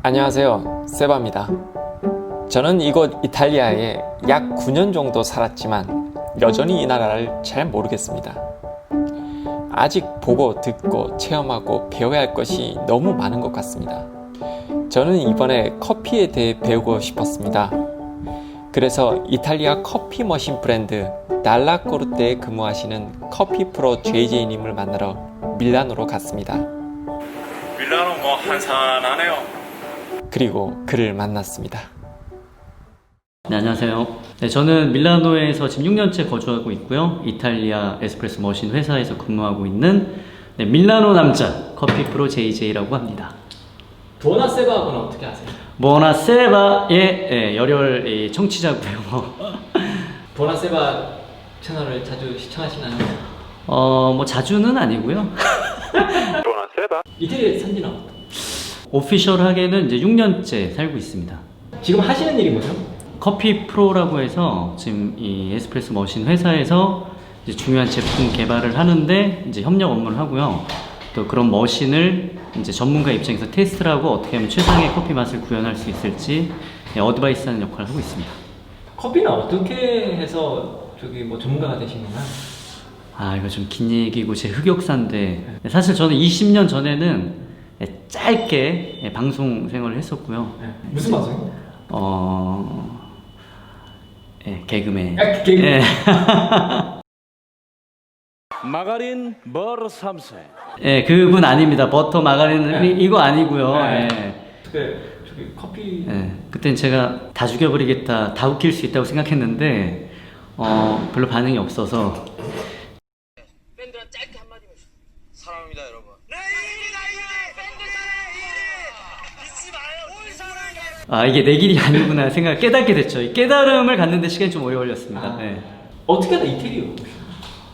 안녕하세요, 세바입니다. 저는 이곳 이탈리아에 약 9년 정도 살았지만 여전히 이 나라를 잘 모르겠습니다. 아직 보고 듣고 체험하고 배워야 할 것이 너무 많은 것 같습니다. 저는 이번에 커피에 대해 배우고 싶었습니다. 그래서 이탈리아 커피 머신 브랜드 달라코르테에 근무하시는 커피 프로 JJ님을 만나러 밀라노로 갔습니다. 밀라노 뭐 한산하네요. 그리고 그를 만났습니다. 네, 안녕하세요. 네, 저는 밀라노에서 지금 6년째 거주하고 있고요. 이탈리아 에스프레소 머신 회사에서 근무하고 있는 밀라노 남자 커피 프로 JJ라고 합니다. 보나세바하고는 어떻게 아세요? 보나세바의 열혈 청취자고요. 보나세바 채널을 자주 시청하시나요? 뭐 자주는 아니고요. 이태리 산지는 오피셜하게는 이제 6년째 살고 있습니다. 지금 하시는 일이 뭐죠? 커피 프로라고 해서 지금 이 에스프레소 머신 회사에서 이제 중요한 제품 개발을 하는데 이제 협력 업무를 하고요. 또 그런 머신을 이제 전문가 입장에서 테스트를 하고 어떻게 하면 최상의 커피 맛을 구현할 수 있을지 어드바이스하는 역할을 하고 있습니다. 커피는 어떻게 해서 뭐 전문가가 되신 건가요? 이거 좀 긴 얘기고 제 흑역사인데 사실 저는 20년 전에는 짧게 방송 생활을 했었고요. 네. 무슨 방송이요? 개그맨. 개그맨. 마가린 버 3세. 그분 아닙니다. 버터 마가린 이거 아니고요. 커피. 그땐 제가 다 죽여버리겠다, 다 웃길 수 있다고 생각했는데 별로 반응이 없어서. 팬들한테 짧게 한마디만 사랑합니다 여러분. 이게 내 길이 아니구나 생각 깨닫게 됐죠. 깨달음을 갖는데 시간이 좀 오래 걸렸습니다. 어떻게 하다 이태리요?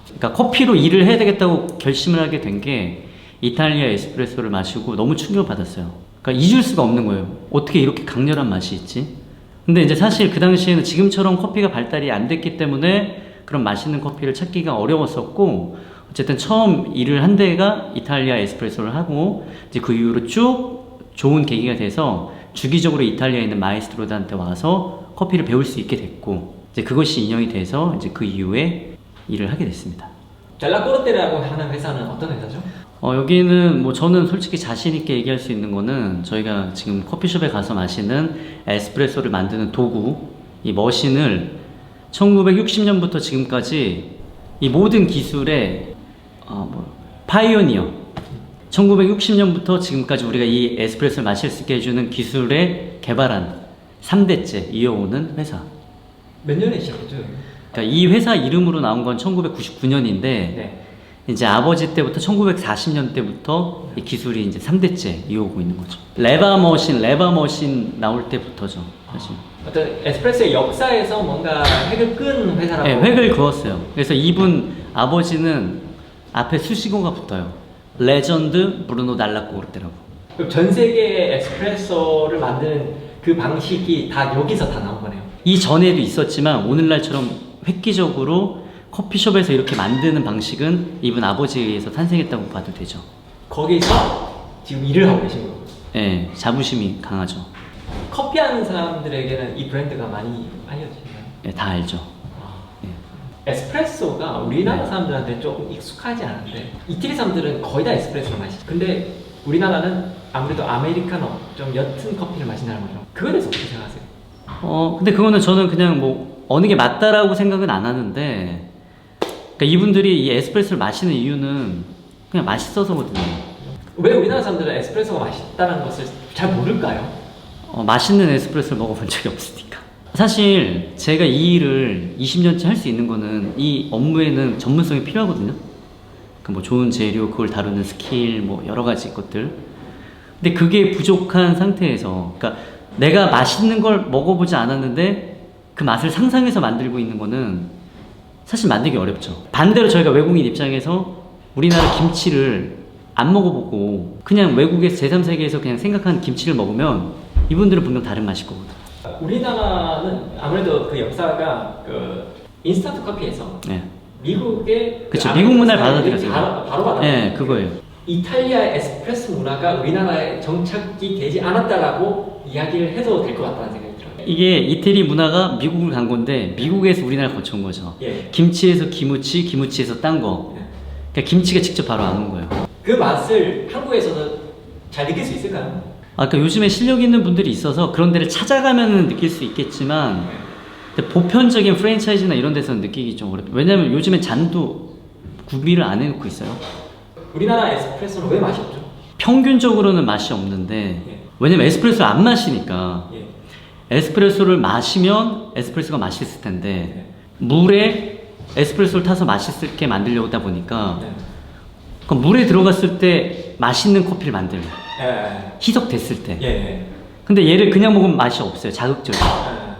그러니까 커피로 일을 해야 되겠다고 결심을 하게 된 게 이탈리아 에스프레소를 마시고 너무 충격을 받았어요. 그러니까 잊을 수가 없는 거예요. 어떻게 이렇게 강렬한 맛이 있지? 근데 이제 사실 그 당시에는 지금처럼 커피가 발달이 안 됐기 때문에 그런 맛있는 커피를 찾기가 어려웠었고, 어쨌든 처음 일을 한 데가 이탈리아 에스프레소를 하고 이제 그 이후로 쭉 좋은 계기가 돼서 주기적으로 이탈리아에 있는 마에스트로들한테 와서 커피를 배울 수 있게 됐고, 이제 그것이 인연이 돼서 이제 그 이후에 일을 하게 됐습니다. 달라코르테라고 하는 회사는 어떤 회사죠? 여기는 뭐 저는 솔직히 자신 있게 얘기할 수 있는 거는 저희가 지금 커피숍에 가서 마시는 에스프레소를 만드는 도구, 이 머신을 1960년부터 지금까지 이 모든 기술의 파이오니어, 1960년부터 지금까지 우리가 이 에스프레소를 마실 수 있게 해주는 기술에 개발한 3대째 이어오는 회사. 몇 년에 시작했죠? 그러니까 이 회사 이름으로 나온 건 1999년인데 이제 아버지 때부터 1940년 때부터 이 기술이 이제 3대째 이어오고 있는 거죠. 레바 머신 나올 때부터죠, 사실. 어떤 에스프레소의 역사에서 뭔가 획을 끈 회사라고. 네, 획을 그었어요. 그래서 이분 아버지는 앞에 수식어가 붙어요. 레전드 브루노 달라코르테라고. 그럼 전 세계의 에스프레소를 만드는 그 방식이 다 여기서 다 나온 거네요. 이전에도 있었지만 오늘날처럼 획기적으로 커피숍에서 이렇게 만드는 방식은 이분 아버지에 의해서 탄생했다고 봐도 되죠. 거기서 지금 일을 하고 계신 거예요. 네, 자부심이 강하죠. 커피하는 사람들에게는 이 브랜드가 많이 알려지나요? 네, 다 알죠. 에스프레소가 우리나라 사람들한테 조금 익숙하지 않은데 이태리 사람들은 거의 다 에스프레소를 마시죠. 근데 우리나라는 아무래도 아메리카노, 좀 옅은 커피를 마신다는 거죠. 그거에 대해서 어떻게 생각하세요? 근데 그거는 저는 그냥 뭐 어느 게 맞다라고 생각은 안 하는데, 그러니까 이분들이 이 에스프레소를 마시는 이유는 그냥 맛있어서거든요. 왜 우리나라 사람들은 에스프레소가 맛있다는 것을 잘 모를까요? 맛있는 에스프레소를 먹어본 적이 없으니까. 사실 제가 이 일을 20년째 할 수 있는 거는 이 업무에는 전문성이 필요하거든요. 그러니까 뭐 좋은 재료, 그걸 다루는 스킬, 뭐 여러 가지 것들. 근데 그게 부족한 상태에서, 그러니까 내가 맛있는 걸 먹어보지 않았는데 그 맛을 상상해서 만들고 있는 거는 사실 만들기 어렵죠. 반대로 저희가 외국인 입장에서 우리나라 김치를 안 먹어보고 그냥 외국에서 제3세계에서 그냥 생각하는 김치를 먹으면 이분들은 분명 다른 맛일 거거든요. 우리나라는 아무래도 그 역사가 그 인스턴트 커피에서 미국의 그쵸, 미국 문화를 받아들였어요. 바로 받아들였어요. 네, 그거예요. 이탈리아 에스프레소 문화가 우리나라에 정착이 되지 않았다라고 이야기를 해도 될 것 같다는 생각이 들어요. 이게 이태리 문화가 미국을 간 건데 미국에서 우리나라 거쳐온 거죠. 예. 김치에서 기무치, 기무치에서 딴 거. 예. 그러니까 김치가 직접 바로 안 온 거예요. 그 맛을 한국에서는 잘 느낄 수 있을까요? 그러니까 요즘에 실력 있는 분들이 있어서 그런 데를 찾아가면 느낄 수 있겠지만 근데 보편적인 프랜차이즈나 이런 데서는 느끼기 좀 어렵다. 왜냐면 요즘에 잔도 구비를 안 해놓고 있어요. 우리나라 에스프레소는 왜 맛이 없죠? 평균적으로는 맛이 없는데 예. 왜냐면 에스프레소를 안 마시니까 예. 에스프레소를 마시면 에스프레소가 맛있을 텐데 네. 물에 에스프레소를 타서 맛있게 만들려고 하다 보니까 네. 그 물에 들어갔을 때 맛있는 커피를 만들어요. 예. 희석됐을 때. 예. 근데 얘를 그냥 먹으면 맛이 없어요. 자극적이에요. 예.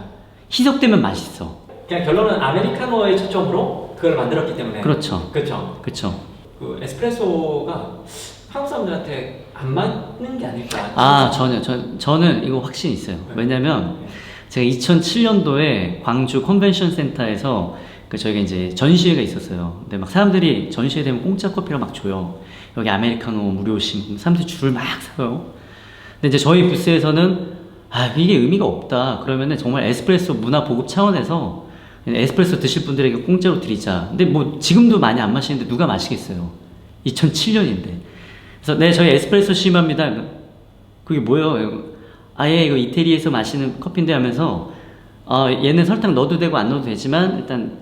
희석되면 맛있어. 그냥 결론은 아메리카노의 초점으로 그걸 만들었기 때문에. 그렇죠. 그렇죠. 그쵸. 그 에스프레소가 한국 사람들한테 안 맞는 게 아닐까. 아, 저는 이거 확신이 있어요. 왜냐면 제가 2007년도에 광주 컨벤션 센터에서 저희가 이제 전시회가 있었어요. 근데 막 사람들이 전시회 되면 공짜 커피를 막 줘요. 여기 아메리카노 무료심. 사람들이 줄을 막 사요. 근데 이제 저희 부스에서는 이게 의미가 없다. 그러면은 정말 에스프레소 문화 보급 차원에서 에스프레소 드실 분들에게 공짜로 드리자. 근데 뭐 지금도 많이 안 마시는데 누가 마시겠어요. 2007년인데. 그래서 네, 저희 에스프레소 심합니다. 그게 뭐예요? 예, 이거 이태리에서 마시는 커피인데 하면서 얘는 설탕 넣어도 되고 안 넣어도 되지만 일단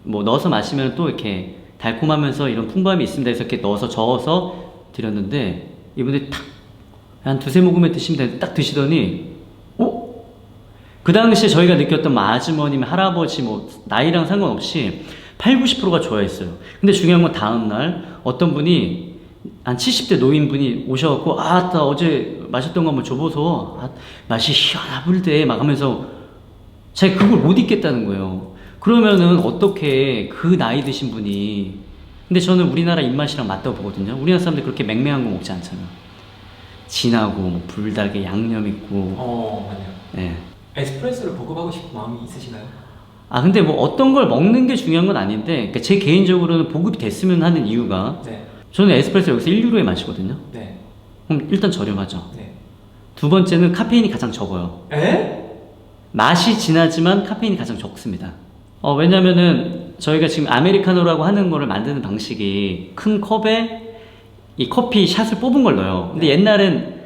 뭐 넣어서 마시면 또 이렇게 달콤하면서 이런 풍부함이 있습니다. 해서 이렇게 넣어서 저어서 드렸는데 이분들이 한 두세 모금에 드시면 되는데 딱 드시더니 그 당시에 저희가 느꼈던 뭐 아주머니, 할아버지 뭐 나이랑 상관없이 80~90%가 좋아했어요. 근데 중요한 건 다음날 어떤 분이 한 70대 노인분이 오셔갖고 나 어제 마셨던 거 한번 줘보소. 맛이 희한하불대 막 하면서 자기가 그걸 못 잊겠다는 거예요. 그러면은 어떻게 그 나이 드신 분이 근데 저는 우리나라 입맛이랑 맞다고 보거든요. 우리나라 사람들 그렇게 맹맹한 거 먹지 않잖아요. 진하고 뭐 불닭에 양념 있고 맞네요. 네. 에스프레소를 보급하고 싶은 마음이 있으신가요? 근데 뭐 어떤 걸 먹는 게 중요한 건 아닌데 그러니까 제 개인적으로는 보급이 됐으면 하는 이유가 네. 저는 에스프레소 여기서 1유로에 마시거든요. 네. 그럼 일단 저렴하죠. 네. 두 번째는 카페인이 가장 적어요. 에? 맛이 진하지만 카페인이 가장 적습니다. 왜냐면은 저희가 지금 아메리카노라고 하는 거를 만드는 방식이 큰 컵에 이 커피 샷을 뽑은 걸 넣어요. 근데 옛날엔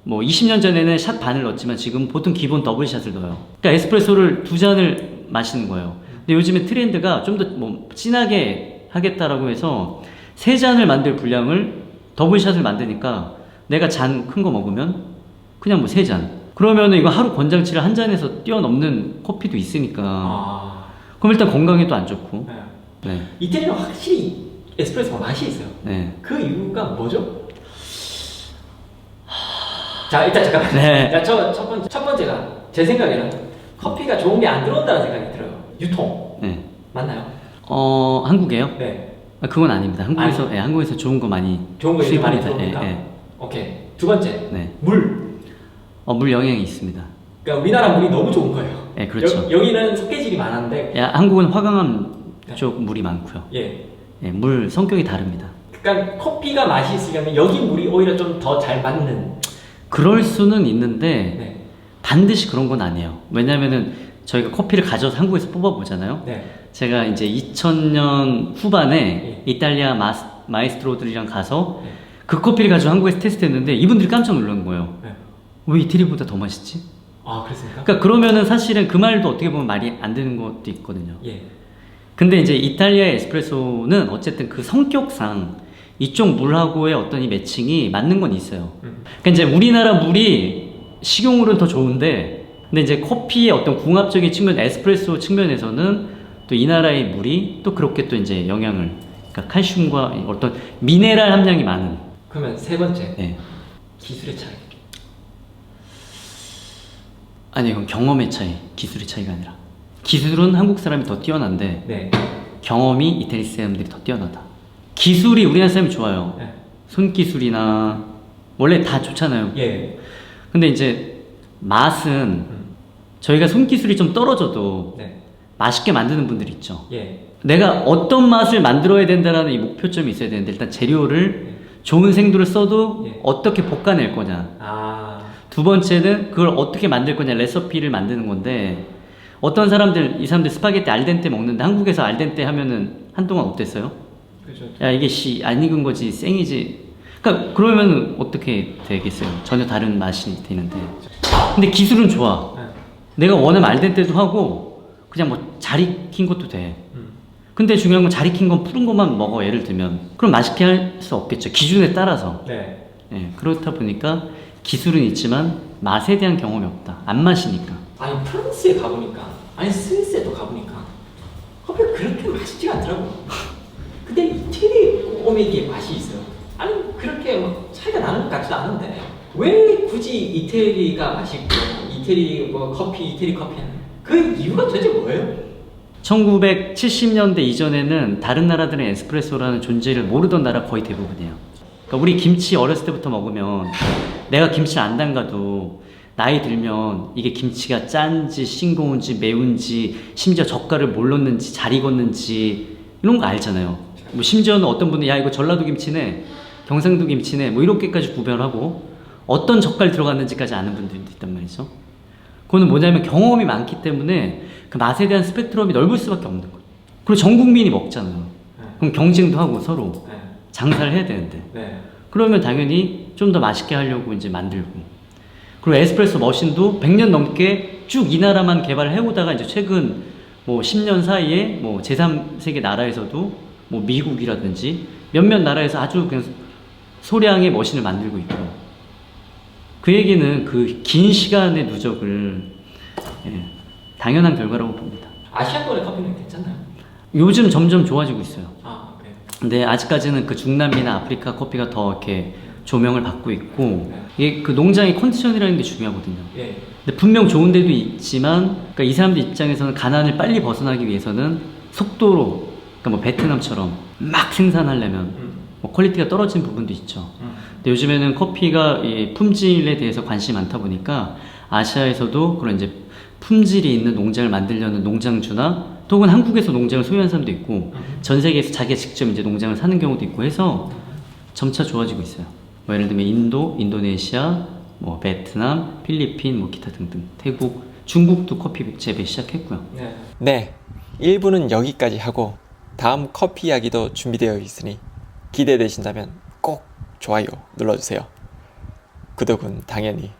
뭐 20년 전에는 샷 반을 넣었지만 지금 보통 기본 더블샷을 넣어요. 그러니까 에스프레소를 2잔을 마시는 거예요. 근데 요즘에 트렌드가 좀 더 뭐 진하게 하겠다라고 해서 3잔을 만들 분량을 더블샷을 만드니까 내가 잔 큰 거 먹으면 그냥 뭐 3잔. 그러면은 이거 하루 권장치를 한 잔에서 뛰어넘는 커피도 있으니까 그럼 일단 건강에도 안 좋고. 네. 네. 이태리는 확실히 에스프레소가 맛이 있어요. 네. 그 이유가 뭐죠? 자, 일단 잠깐만. 네. 자, 첫 번째가 제 생각에는 커피가 좋은 게 안 들어온다는 생각이 들어요. 유통. 네. 맞나요? 한국에요? 네. 그건 아닙니다. 한국에서, 한국에서 좋은 거 많이 좋은 거 요즘 많이 수입합니다. 들어옵니까? 오케이. 두 번째. 네. 물. 물 영향이 있습니다. 그러니까 우리나라 물이 너무 좋은 거예요. 네, 그렇죠. 여기는 석회질이 많은데. 한국은 화강암 쪽 물이 많고요. 예. 네, 물 성격이 다릅니다. 그러니까 커피가 맛이 있으려면 여기 물이 오히려 좀 더 잘 맞는. 그럴 수는 있는데 네. 반드시 그런 건 아니에요. 왜냐면은 저희가 커피를 가져서 한국에서 뽑아보잖아요. 네. 제가 이제 2000년 후반에 예. 이탈리아 마이스트로들이랑 가서 네. 그 커피를 가지고 한국에서 테스트했는데 이분들이 깜짝 놀란 거예요. 네. 왜 이태리보다 더 맛있지? 그렇습니까? 그러니까 그러면은 사실은 그 말도 어떻게 보면 말이 안 되는 것도 있거든요. 예. 근데 이제 이탈리아의 에스프레소는 어쨌든 그 성격상 이쪽 물하고의 어떤 이 매칭이 맞는 건 있어요. 그러니까 이제 우리나라 물이 식용물은 더 좋은데, 근데 이제 커피의 어떤 궁합적인 측면, 에스프레소 측면에서는 또 이 나라의 물이 또 그렇게 또 이제 영향을, 그러니까 칼슘과 어떤 미네랄 함량이 많은. 그러면 세 번째. 네. 기술의 차이. 아니, 이건 경험의 차이, 기술의 차이가 아니라. 기술은 한국 사람이 더 뛰어난데, 네. 경험이 이태리 사람들이 더 뛰어나다. 기술이 우리나라 사람이 좋아요. 네. 손기술이나 원래 다 좋잖아요. 예. 근데 이제 맛은 저희가 손기술이 좀 떨어져도 네. 맛있게 만드는 분들이 있죠. 예. 내가 어떤 맛을 만들어야 된다는 이 목표점이 있어야 되는데 일단 재료를 좋은 생두를 써도 예. 어떻게 볶아낼 거냐. 아, 두 번째는 그걸 어떻게 만들 거냐, 레시피를 만드는 건데, 어떤 사람들, 이 사람들 스파게티 알덴테 먹는데 한국에서 알덴테 하면은 한동안 어땠어요? 그죠. 야, 이게 안 익은 거지, 생이지. 그러니까 그러면 어떻게 되겠어요? 전혀 다른 맛이 되는데. 근데 기술은 좋아. 네. 내가 원하면 알덴테도 하고 그냥 뭐 잘 익힌 것도 돼. 근데 중요한 건 잘 익힌 건 푸른 것만 먹어, 예를 들면. 그럼 맛있게 할 수 없겠죠. 기준에 따라서. 네. 예, 그렇다 보니까 기술은 있지만 맛에 대한 경험이 없다. 안 마시니까. 아니 프랑스에 가보니까, 아니 스위스에도 가보니까 커피가 그렇게 맛있지가 않더라고. 근데 이태리 오메기에 맛이 있어요. 아니 그렇게 막 차이가 나는 것 같지도 않은데 왜 굳이 이태리가 맛있고 이태리 뭐 커피, 이태리 커피는 그 이유가 도대체 뭐예요? 1970년대 이전에는 다른 나라들은 에스프레소라는 존재를 모르던 나라 거의 대부분이에요. 그러니까 우리 김치 어렸을 때부터 먹으면 내가 김치를 안 담가도 나이 들면 이게 김치가 짠지 싱거운지 매운지 심지어 젓갈을 뭘 넣는지 잘 익었는지 이런 거 알잖아요. 뭐 심지어는 어떤 분은 야 이거 전라도 김치네, 경상도 김치네 뭐 이렇게까지 구별하고 어떤 젓갈 들어갔는지까지 아는 분들도 있단 말이죠. 그거는 뭐냐면 경험이 많기 때문에 그 맛에 대한 스펙트럼이 넓을 수밖에 없는 거예요. 그리고 전 국민이 먹잖아요. 네. 그럼 경쟁도 하고 서로 네. 장사를 해야 되는데 네. 그러면 당연히 좀 더 맛있게 하려고 이제 만들고, 그리고 에스프레소 머신도 100년 넘게 쭉 이 나라만 개발을 해오다가 이제 최근 뭐 10년 사이에 뭐 제3세계 나라에서도 뭐 미국이라든지 몇몇 나라에서 아주 그냥 소량의 머신을 만들고 있고, 그 얘기는 그 긴 시간의 누적을 당연한 결과라고 봅니다. 아시아권의 커피는 괜찮나요? 요즘 점점 좋아지고 있어요. 아, 네. 근데 아직까지는 그 중남미나 아프리카 커피가 더 이렇게 조명을 받고 있고, 이게 그 농장의 컨디션이라는 게 중요하거든요. 예. 근데 분명 좋은 데도 있지만, 그러니까 이 사람들 입장에서는 가난을 빨리 벗어나기 위해서는 속도로, 그러니까 뭐 베트남처럼 막 생산하려면 뭐 퀄리티가 떨어진 부분도 있죠. 근데 요즘에는 커피가 이 품질에 대해서 관심이 많다 보니까 아시아에서도 그런 이제 품질이 있는 농장을 만들려는 농장주나 혹은 한국에서 농장을 소유한 사람도 있고 전 세계에서 자기가 직접 이제 농장을 사는 경우도 있고 해서 점차 좋아지고 있어요. 뭐 예를 들면 인도, 인도네시아, 뭐 베트남, 필리핀, 뭐 기타 등등, 태국, 중국도 커피 재배 시작했고요. 네. 네, 1부는 여기까지 하고 다음 커피 이야기도 준비되어 있으니 기대되신다면 꼭 좋아요 눌러주세요. 구독은 당연히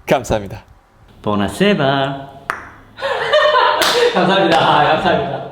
감사합니다. 보나세바. 감사합니다. 감사합니다.